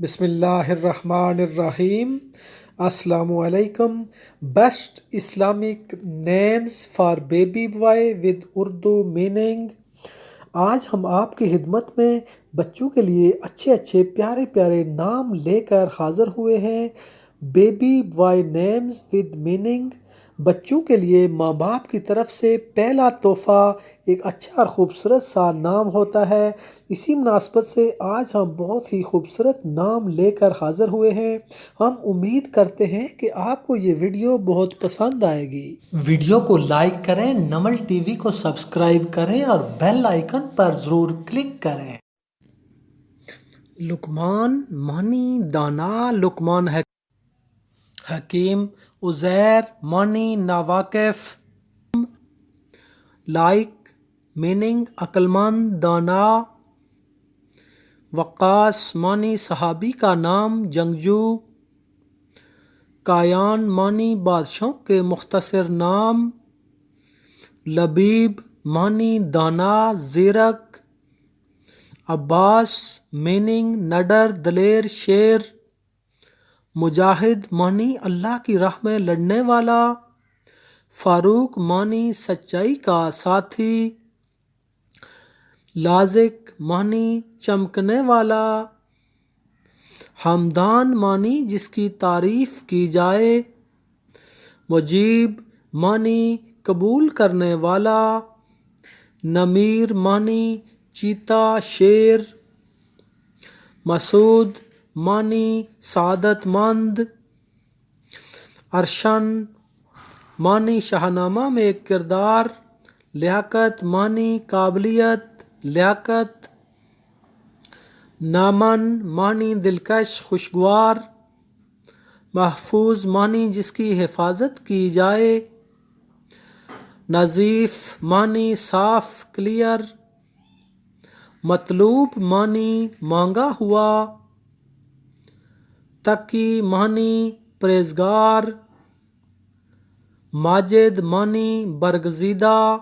بسم اللہ الرحمن الرحیم۔ السلام علیکم۔ Best Islamic names for baby boy with Urdu meaning. آج ہم آپ کی خدمت میں بچوں کے لیے اچھے پیارے پیارے نام لے کر حاضر ہوئے ہیں۔ Baby boy names with meaning. بچوں کے لیے ماں باپ کی طرف سے پہلا تحفہ ایک اچھا اور خوبصورت سا نام ہوتا ہے۔ اسی مناسبت سے آج ہم بہت ہی خوبصورت نام لے کر حاضر ہوئے ہیں۔ ہم امید کرتے ہیں کہ آپ کو یہ ویڈیو بہت پسند آئے گی۔ ویڈیو کو لائک کریں، نمل ٹی وی کو سبسکرائب کریں اور بیل آئیکن پر ضرور کلک کریں۔ لقمان معنی دانا، لقمان حکیم، عزیر معنی ناواقف، لائک میننگ عقلمند دانا، وقاص معنی صحابی کا نام جنگجو، کایان معنی بادشاہوں کے مختصر نام، لبیب معنی دانا زیرک، عباس میننگ نڈر دلیر شیر، مجاہد معنی اللہ کی راہ میں لڑنے والا، فاروق معنی سچائی کا ساتھی، لازق معنی چمکنے والا، حمدان معنی جس کی تعریف کی جائے، مجیب معنی قبول کرنے والا، نمیر معنی چیتا شیر، مسعود معنی سعادت مند، ارشن معنی شاہنامہ میں ایک کردار، لیاقت معنی قابلیت لیاقت، نامن معنی دلکش خوشگوار، محفوظ معنی جس کی حفاظت کی جائے، نظیف معنی صاف کلیئر، مطلوب معنی مانگا ہوا، تقی معنی پرہیزگار، ماجد معنی برگزیدہ،